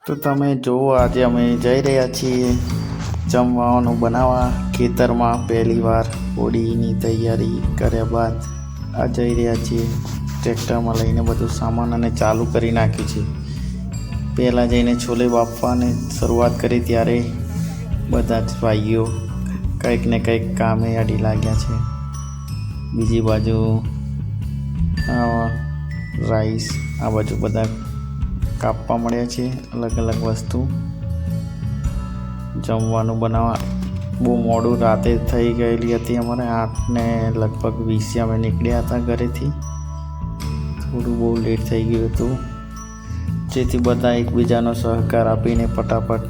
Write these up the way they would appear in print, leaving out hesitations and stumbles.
તો તમે જુઓ, આજે અમે જઈ રહ્યા છીએ જમવાનું બનાવવા ખેતરમાં. પહેલી વાર હોળીની તૈયારી કર્યા બાદ આ જઈ રહ્યા છીએ. ટ્રેક્ટરમાં લઈને બધું સામાન અને ચાલુ કરી નાખ્યું છે. પહેલાં જઈને છોલે બાફવાની શરૂઆત કરી ત્યારે બધા જ ભાઈઓ કંઈક ને કંઈક કામે અડી લાગ્યા છે. બીજી બાજુ રાઈસ, આ બાજુ બધા કાપવા મળ્યા છે અલગ અલગ વસ્તુ. જમવાનું બનાવવા બહુ મોડું રાતે થઈ ગયેલી હતી. અમારે 8:20 અમે નીકળ્યા હતા ઘરેથી. થોડું બહુ લેટ થઈ ગયું હતું, જેથી બધા એકબીજાનો સહકાર આપીને ફટાફટ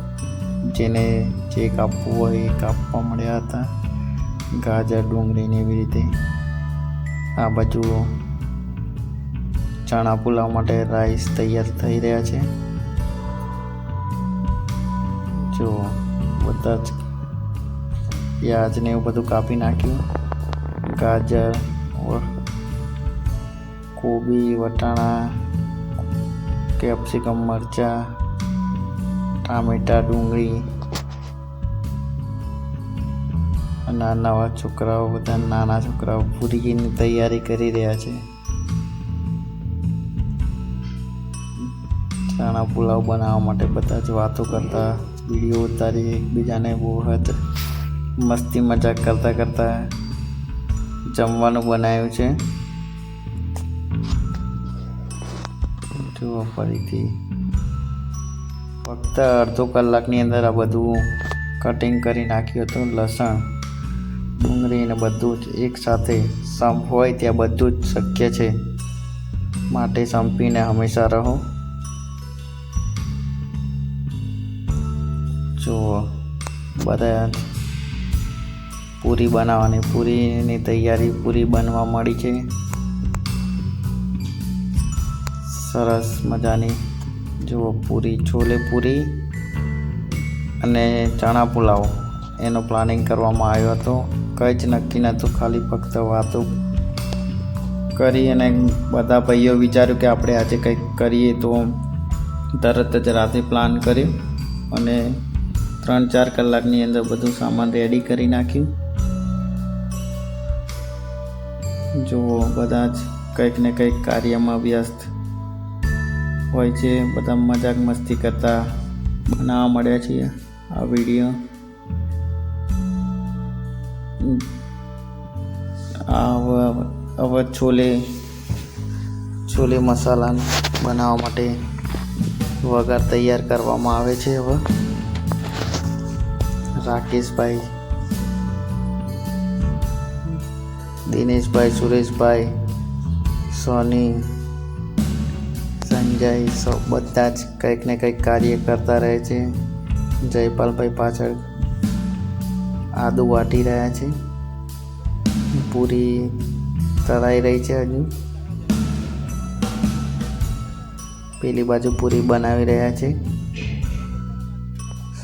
જેને જે કાપવું હોય એ કાપવા મળ્યા હતા. ગાજર, ડુંગળીને એવી રીતે. આ બાજુ ચણા પુલાવ માટે રાઈસ તૈયાર થઈ રહ્યા છે. જો બધા જ પ્યાજ ને એવું બધું કાપી નાખ્યું. ગાજર, કોબી, વટાણા, કેપ્સિકમ, મરચાં, ટામેટાં, ડુંગળી. નાના છોકરાઓ, બધા નાના છોકરાઓ પૂરીની તૈયારી કરી રહ્યા છે. ચણા પુલાવ બનાવવા માટે બધા જ વાતો કરતા, વિડીયો ઉતારી એકબીજાને બહુ હદ મસ્તી મજાક કરતા જમવાનું બનાવ્યું છે. જુઓ, ફરીથી ફક્ત અડધો કલાકની અંદર આ બધું કટિંગ કરી નાખ્યું હતું. લસણ, ડુંગળી ને બધું જ એકસાથે સંપ હોય ત્યાં બધું જ શક્ય છે, માટે સંપીને હંમેશા રહો. જુઓ, બધા પૂરી બનાવવાની, પૂરીની તૈયારી, પૂરી બનવા મળી છે સરસ મજાની. જુઓ, પૂરી, છોલે પૂરી અને ચણા પુલાવ એનો પ્લાનિંગ કરવામાં આવ્યો હતો. કંઈ જ નક્કી નહોતું, ખાલી ફક્ત વાતો કરી અને બધા ભાઈઓ વિચાર્યું કે આપણે આજે કંઈક કરીએ, તો તરત જ રાતે પ્લાન કર્યું અને 3-4 કલાકની અંદર બધું સામાન રેડી કરી નાખ્યું. જુઓ, બધા જ કંઈક ને કંઈક કાર્યમાં વ્યસ્ત હોય છે. બધા મજાક મસ્તી કરતા બનાવવા મળ્યા છીએ આ વિડીયો. હવે છોલે મસાલા બનાવવા માટે વઘાર તૈયાર કરવામાં આવે છે. હવે રાકેશભાઈ, દિનેશભાઈ, સુરેશભાઈ, સોની, સંજય, બધા જ કંઈક ને કંઈક કાર્ય કરતા રહે છે. જયપાલભાઈ પાછળ આદુ વાટી રહ્યા છે. પૂરી તળાઈ રહી છે. હજુ પેલી બાજુ પૂરી બનાવી રહ્યા છે.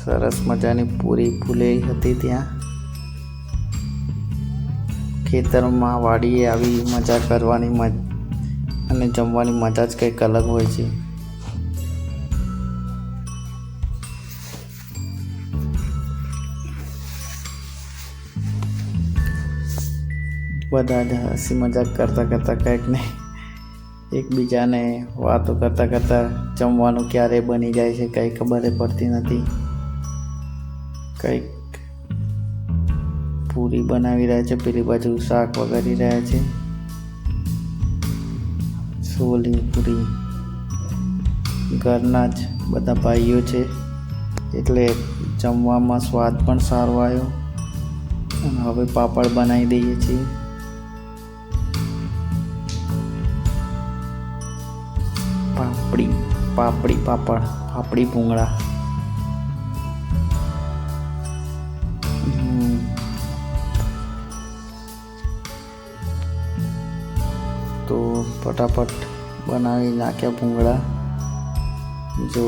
સરસ મજાની પૂરી ફૂલેલી હતી. ત્યાં ખેતરમાં, વાડીએ આવી મજા કરવાની અને જમવાની મજા જ કંઈક અલગ હોય છે. બધા જ હસી મજાક કરતા કંઈક ને એકબીજાને વાતો કરતા જમવાનું ક્યારે બની જાય છે કંઈ ખબર પડતી નથી. કંઈક પૂરી બનાવી રહ્યા છે, પેલી બાજુ શાક વઘારી રહ્યા છે. છોલે પૂરી ઘરના જ બધા ભાઈઓ છે, એટલે જમવામાં સ્વાદ પણ સારો આવ્યો. અને હવે પાપડ બનાવી દઈએ છીએ. પાપડી ભૂંગળા. તો ફટાફટ બનાવી નાખ્યા ભૂંગળા. જો,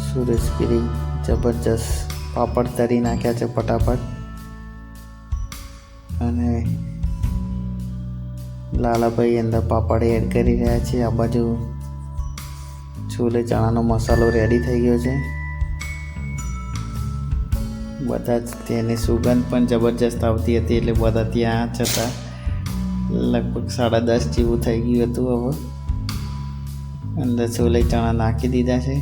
સુરેશગીરી જબરજસ્ત પાપડ તરી નાખ્યા છે ફટાફટ. અને લાલાભાઈ અંદર પાપડ એડ કરી રહ્યા છે. આ બાજુ છોલે ચણાનો મસાલો રેડી થઈ ગયો છે. બધા જ તેની સુગંધ પણ જબરજસ્ત આવતી હતી એટલે બધા ત્યાં જ હતા. લગભગ 10:30 જેવું થઈ ગયું હતું. હવે અંદર છોલે ચણા નાખી દીધા છે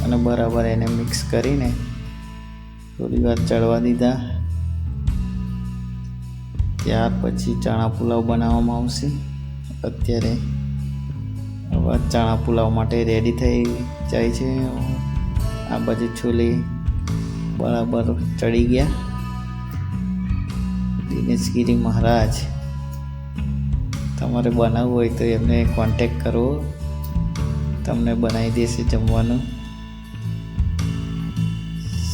અને બરાબર એને મિક્સ કરીને થોડી વાર ચડવા દીધા. ત્યાર પછી ચણા પુલાવ બનાવવામાં આવશે. અત્યારે હવે ચણા પુલાવ માટે રેડી થઈ જાય છે. આ બાજુ છોલે બરાબર ચડી ગયા. દિનેશગીરી મહારાજ, તમારે બનાવવું હોય તો એમને કોન્ટેક કરો, તમને બનાવી દેશે જમવાનું.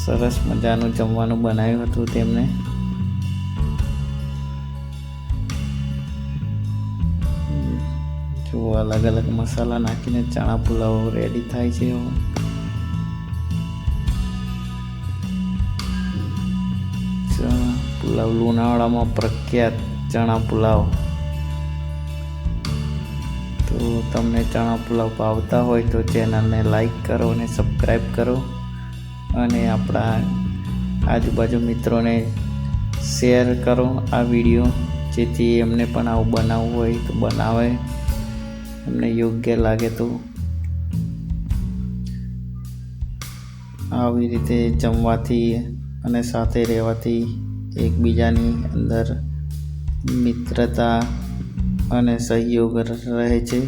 સરસ મજાનું જમવાનું બનાવ્યું હતું તેમને. જો અલગ અલગ મસાલા નાખીને ચણા પુલાવ રેડી થાય છે. ચણા પુલાવ લુણાવાડામાં પ્રખ્યાત ચણા પુલાવ. તો તમને ચણા પુલાવ ભાવતા હોય તો ચેનલને લાઈક કરો અને સબસ્ક્રાઈબ કરો અને આપણા આજુબાજુ મિત્રોને શેર કરો આ વિડીયો, જેથી એમને પણ આવું બનાવવું હોય તો બનાવે, એમને યોગ્ય લાગે તો. આવી રીતે જમવાથી અને સાથે રહેવાથી એકબીજાની અંદર મિત્રતા અને સહયોગ રહે છે.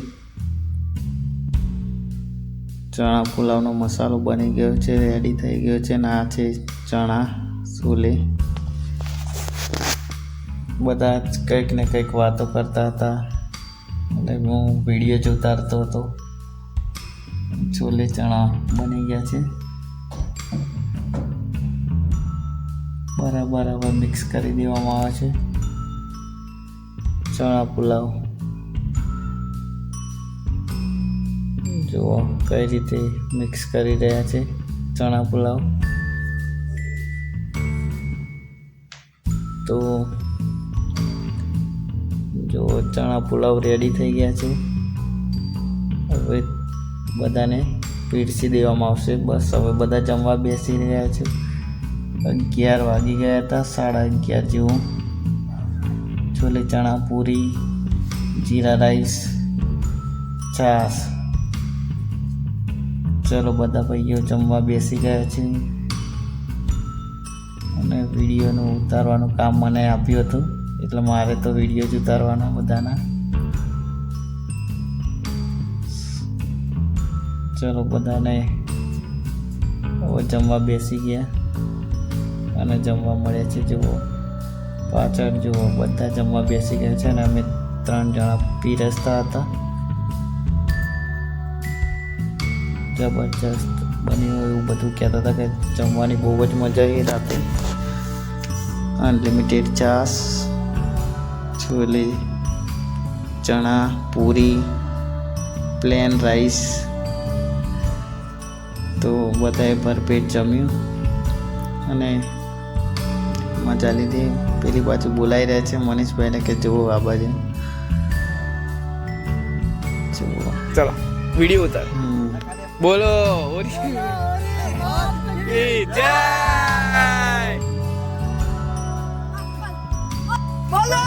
ચણા પુલાવનો મસાલો બની ગયો છે, રેડી થઈ ગયો છે અને આ છે ચણા છોલે. બધા જ કંઈક ને કંઈક વાતો કરતા હતા અને હું વિડીયો જોતા હતો. છોલે ચણા બની ગયા છે. બરાબર હવે મિક્સ કરી દેવામાં આવે છે ચણા પુલાવ. જુઓ કઈ રીતે મિક્સ કરી રહ્યા છે ચણા પુલાવ. તો જો ચણા પુલાવ રેડી થઈ ગયા છે. હવે બધાને પીરસી દેવામાં આવશે. બસ હવે બધા જમવા બેસી રહ્યા છે. 11 વાગી ગયા હતા, 11:30 જેવું. છોલે ચણા, પૂરી, જીરા રાઈસ, છાશ. ચલો બધા ભાઈઓ જમવા બેસી ગયા છે અને વિડીયોનું ઉતારવાનું કામ મને આપ્યું હતું એટલે મારે તો વિડીયો જ ઉતારવાના બધાના. ચલો બધાને હવે જમવા બેસી ગયા અને જમવા મળ્યા છે. જુઓ પાછળ જુઓ બધા જમવા બેસી ગયા છે અને અમે 3 જણા પીરસતા હતા. જબરજસ્ત બન્યું એવું બધું કહેતા હતા કે જમવાની બહુ જ મજા આવી રાતે. અનલિમિટેડ છાશ, છોલે ચણા, પૂરી, પ્લેન રાઈસ. તો બધાએ ભરપેટ જમ્યું અને મજા લીધી. પેલી બાજુ બોલાઈ રહ્યા છે મનીષભાઈને કે જુઓ આ બાજુ જુઓ. ચલો વિડીયો ઉતાર. બોલો જય બોલો